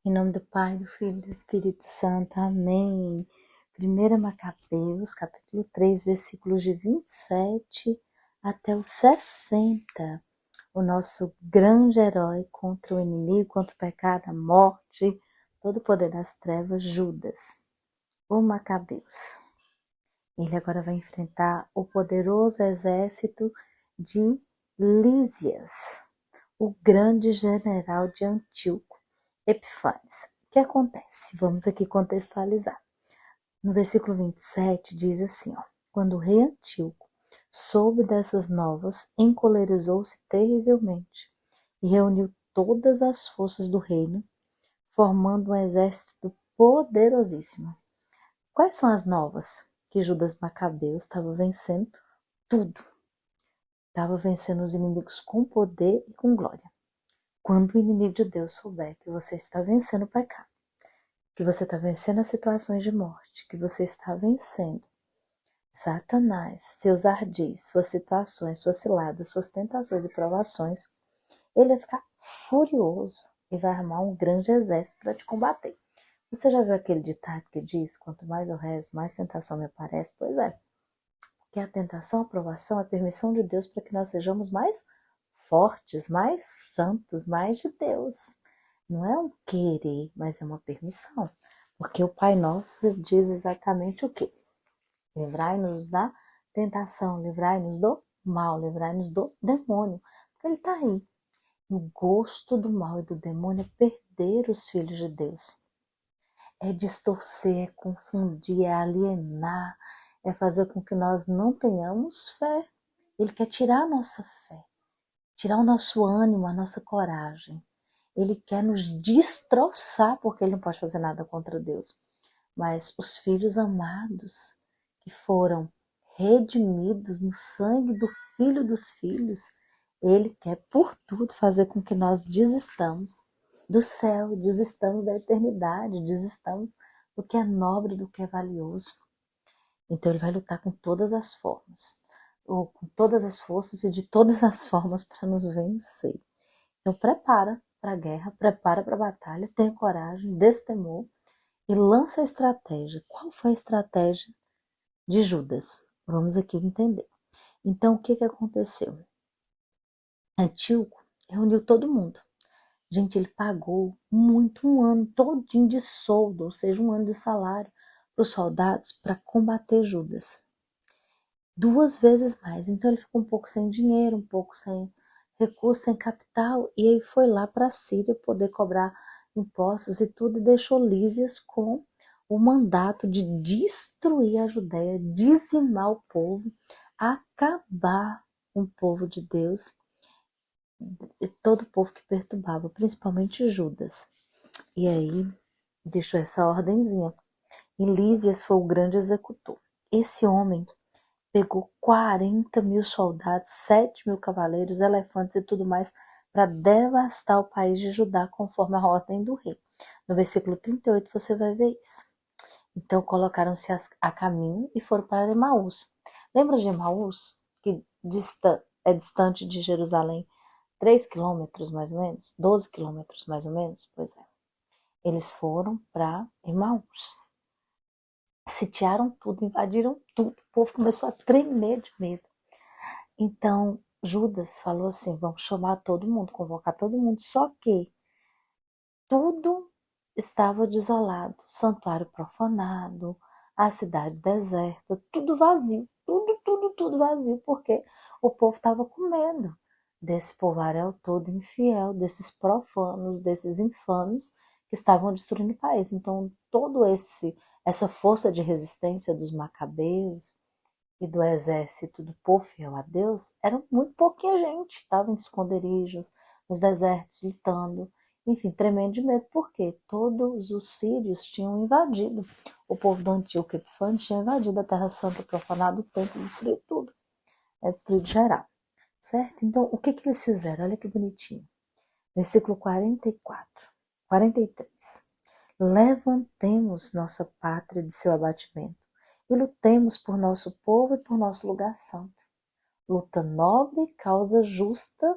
Em nome do Pai, do Filho e do Espírito Santo. Amém. 1 Macabeus, capítulo 3, versículos de 27 até o 60. O nosso grande herói contra o inimigo, contra o pecado, a morte, todo o poder das trevas, Judas, o Macabeus. Ele agora vai enfrentar o poderoso exército de Lísias, o grande general de Antíoco Epífanes. O que acontece? Vamos aqui contextualizar. No versículo 27 diz assim, quando o rei Antíoco soube dessas novas, encolerizou-se terrivelmente e reuniu todas as forças do reino, formando um exército poderosíssimo. Quais são as novas? Que Judas Macabeu estava vencendo tudo. Estava vencendo os inimigos com poder e com glória. Quando o inimigo de Deus souber que você está vencendo o pecado, que você está vencendo as situações de morte, que você está vencendo Satanás, seus ardis, suas situações, suas ciladas, suas tentações e provações, ele vai ficar furioso e vai armar um grande exército para te combater. Você já viu aquele ditado que diz, quanto mais eu rezo, mais tentação me aparece? Pois é, que a tentação, a provação, a permissão de Deus para que nós sejamos mais fortes, mais santos, mais de Deus. Não é um querer, mas é uma permissão. Porque o Pai Nosso diz exatamente o quê? Livrai-nos da tentação, livrai-nos do mal, livrai-nos do demônio. Porque ele está aí. O gosto do mal e do demônio é perder os filhos de Deus. É distorcer, é confundir, é alienar, é fazer com que nós não tenhamos fé. Ele quer tirar a nossa fé, tirar o nosso ânimo, a nossa coragem. Ele quer nos destroçar, porque ele não pode fazer nada contra Deus. Mas os filhos amados, que foram redimidos no sangue do Filho dos Filhos, ele quer por tudo fazer com que nós desistamos do céu, desistamos da eternidade, desistamos do que é nobre, do que é valioso. Então ele vai lutar com todas as formas, ou com todas as forças e de todas as formas para nos vencer. Então prepara para a guerra, prepara para a batalha, tenha coragem, destemor e lança a estratégia. Qual foi a estratégia de Judas? Vamos aqui entender. Então o que aconteceu? Antíoco reuniu todo mundo. Gente, ele pagou muito, um ano todinho de soldo, ou seja, um ano de salário para os soldados para combater Judas. 2 vezes mais. Então ele ficou um pouco sem dinheiro, um pouco sem recurso, sem capital, e aí foi lá para a Síria poder cobrar impostos e tudo, e deixou Lísias com o mandato de destruir a Judéia, dizimar o povo, acabar com o povo de Deus e todo o povo que perturbava, principalmente Judas. E aí deixou essa ordenzinha. E Lísias foi o grande executor. Esse homem pegou 40.000 soldados, 7.000 cavaleiros, elefantes e tudo mais para devastar o país de Judá conforme a ordem do rei. No versículo 38 você vai ver isso. Então colocaram-se a caminho e foram para Emaús. Lembra de Emaús, que é distante de Jerusalém 3 quilômetros mais ou menos? 12 quilômetros mais ou menos? Pois é. Eles foram para Emaús. Sitiaram tudo, invadiram tudo. O povo começou a tremer de medo. Então, Judas falou assim, vamos chamar todo mundo, convocar todo mundo, só que tudo estava desolado, o santuário profanado, a cidade deserta, tudo vazio, tudo vazio, porque o povo estava com medo desse povaréu todo infiel, desses profanos, desses infames que estavam destruindo o país. Então, essa força de resistência dos macabeus e do exército do povo fiel a Deus, eram muito pouquinha gente, estavam em esconderijos, nos desertos, lutando, enfim, tremendo de medo, porque todos os sírios tinham invadido, o povo do Antíoco Epífanes tinha invadido a Terra Santa, profanado o templo, destruído tudo, destruído geral, certo? Então, o que eles fizeram? Olha que bonitinho. Versículo 44, 43. Levantemos nossa pátria de seu abatimento e lutemos por nosso povo e por nosso lugar santo. Luta nobre, causa justa,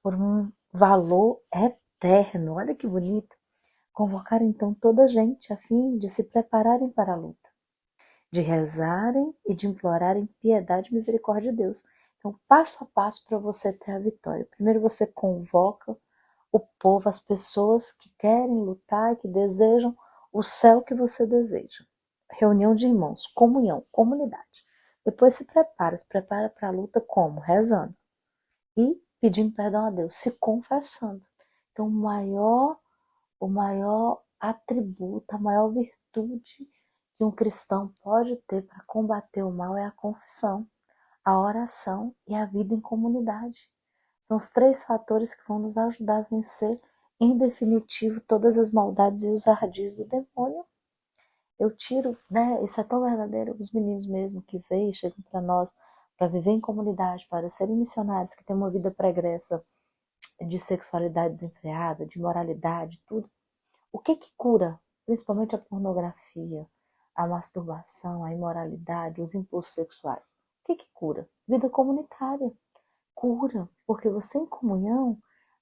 por um valor eterno. Olha que bonito. Convocar então toda a gente a fim de se prepararem para a luta, de rezarem e de implorarem piedade e misericórdia de Deus. Então, passo a passo para você ter a vitória. Primeiro você convoca o povo, as pessoas que querem lutar e que desejam o céu que você deseja. Reunião de irmãos, comunhão, comunidade. Depois se prepara para a luta como? Rezando e pedindo perdão a Deus, se confessando. Então, o maior atributo, a maior virtude que um cristão pode ter para combater o mal é a confissão, a oração e a vida em comunidade. São os três fatores que vão nos ajudar a vencer, em definitivo, todas as maldades e os ardis do demônio. Eu tiro, né? Isso é tão verdadeiro. Os meninos mesmo que veem, chegam para nós para viver em comunidade, para serem missionários, que têm uma vida pregressa de sexualidade desenfreada, de moralidade, tudo. O que cura? Principalmente a pornografia, a masturbação, a imoralidade, os impulsos sexuais. O que cura? Vida comunitária. Cura, porque você em comunhão,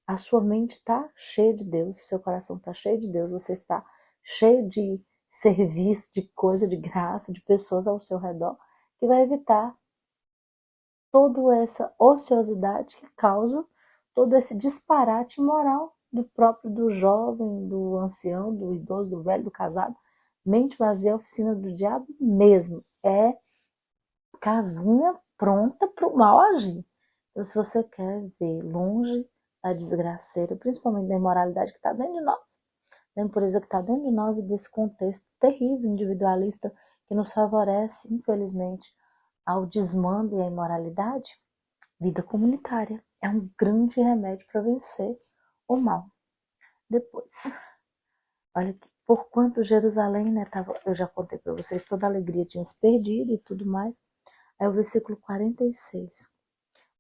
a sua mente está cheia de Deus, o seu coração está cheio de Deus, você está cheio de serviço, de coisa, de graça, de pessoas ao seu redor, que vai evitar toda essa ociosidade que causa todo esse disparate moral do jovem, do ancião, do idoso, do velho, do casado. Mente vazia é a oficina do diabo mesmo. É casinha pronta para o mal agir. Então, se você quer ver longe da desgraceira, principalmente da imoralidade que está dentro de nós, da impureza que está dentro de nós e desse contexto terrível, individualista, que nos favorece, infelizmente, ao desmando e à imoralidade, vida comunitária é um grande remédio para vencer o mal. Depois, olha aqui, porquanto Jerusalém, né, eu já contei para vocês, toda a alegria tinha se perdido e tudo mais. Aí o versículo 46.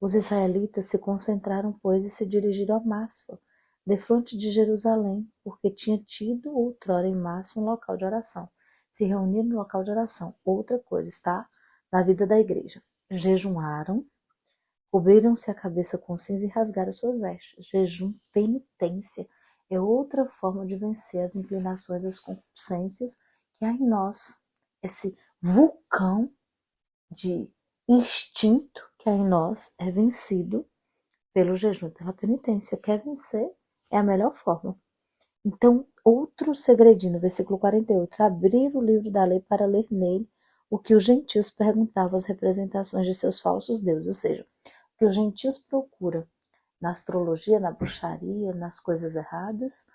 Os israelitas se concentraram, pois, e se dirigiram a Masfa, defronte de Jerusalém, porque tinha tido outrora em Masfa um local de oração. Se reuniram no local de oração. Outra coisa está na vida da igreja. Jejuaram, cobriram-se a cabeça com cinza e rasgaram suas vestes. Jejum, penitência, é outra forma de vencer as inclinações, as concupiscências que há em nós. Esse vulcão de instinto que há em nós é vencido pelo jejum, pela penitência. Quer vencer? É a melhor forma. Então, outro segredinho, no versículo 48, abrir o livro da lei para ler nele o que os gentios perguntavam às representações de seus falsos deuses, ou seja, o que os gentios procuram na astrologia, na bruxaria, nas coisas erradas,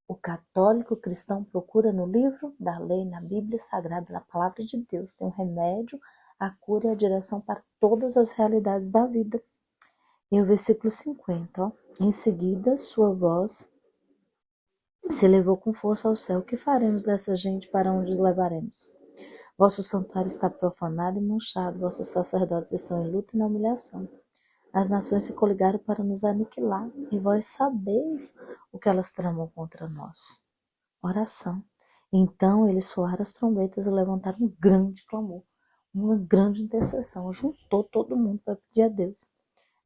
o católico cristão procura no livro da lei, na Bíblia Sagrada, na palavra de Deus. Tem um remédio, a cura e a direção para todas as realidades da vida. E o versículo 50, ó, em seguida sua voz se levou com força ao céu. O que faremos dessa gente? Para onde os levaremos? Vosso santuário está profanado e manchado, vossos sacerdotes estão em luta e na humilhação. As nações se coligaram para nos aniquilar, e vós sabeis o que elas tramam contra nós. Oração. Então eles soaram as trombetas e levantaram um grande clamor, uma grande intercessão, juntou todo mundo para pedir a Deus.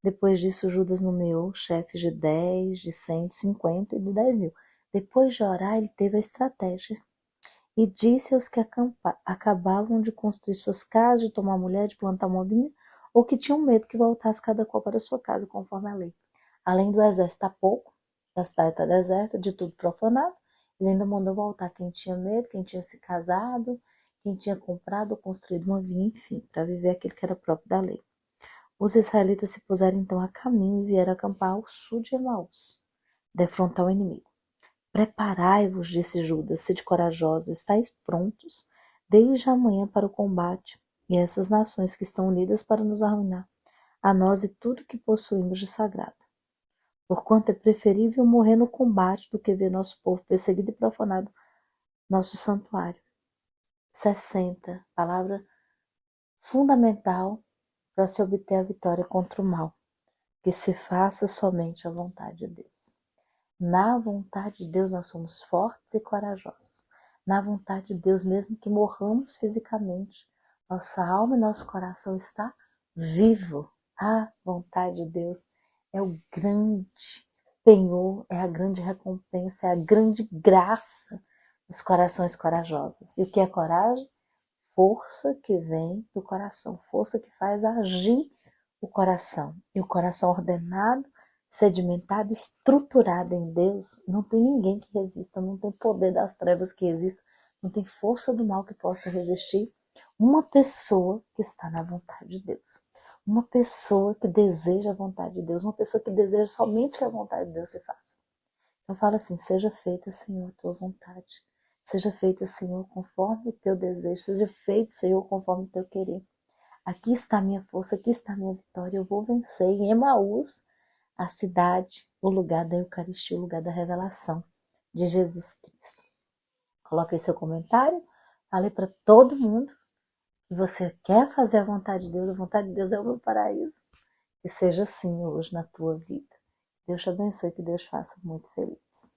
Depois disso, Judas nomeou chefes de 10, de 100, de 50 e de 10.000. Depois de orar, ele teve a estratégia e disse aos que acabavam de construir suas casas, de tomar mulher, de plantar uma vinha, ou que tinham medo que voltasse cada qual para sua casa, conforme a lei. Além do exército há pouco, da cidade está deserta, de tudo profanado, ele ainda mandou voltar quem tinha medo, quem tinha se casado, quem tinha comprado ou construído uma vinha, enfim, para viver aquilo que era próprio da lei. Os israelitas se puseram então a caminho e vieram acampar ao sul de Emaús, defrontar o inimigo. Preparai-vos, disse Judas, sede corajosos, estáis prontos desde amanhã para o combate, e essas nações que estão unidas para nos arruinar, a nós e tudo que possuímos de sagrado. Porquanto é preferível morrer no combate do que ver nosso povo perseguido e profanado nosso santuário. 60. Palavra fundamental para se obter a vitória contra o mal. Que se faça somente a vontade de Deus. Na vontade de Deus nós somos fortes e corajosos. Na vontade de Deus, mesmo que morramos fisicamente, nossa alma e nosso coração está vivo. A vontade de Deus é o grande penhor, é a grande recompensa, é a grande graça dos corações corajosos. E o que é coragem? Força que vem do coração, força que faz agir o coração. E o coração ordenado, sedimentado, estruturado em Deus, não tem ninguém que resista, não tem poder das trevas que resista, não tem força do mal que possa resistir uma pessoa que está na vontade de Deus. Uma pessoa que deseja a vontade de Deus, uma pessoa que deseja somente que a vontade de Deus se faça. Então fala assim, seja feita, Senhor, a tua vontade. Seja feita, Senhor, conforme o teu desejo. Seja feito, Senhor, conforme o teu querer. Aqui está a minha força, aqui está a minha vitória. Eu vou vencer em Emaús, a cidade, o lugar da Eucaristia, o lugar da revelação de Jesus Cristo. Coloque aí seu comentário, fale para todo mundo que você quer fazer a vontade de Deus. A vontade de Deus é o meu paraíso. Que seja assim hoje na tua vida. Deus te abençoe, que Deus te faça muito feliz.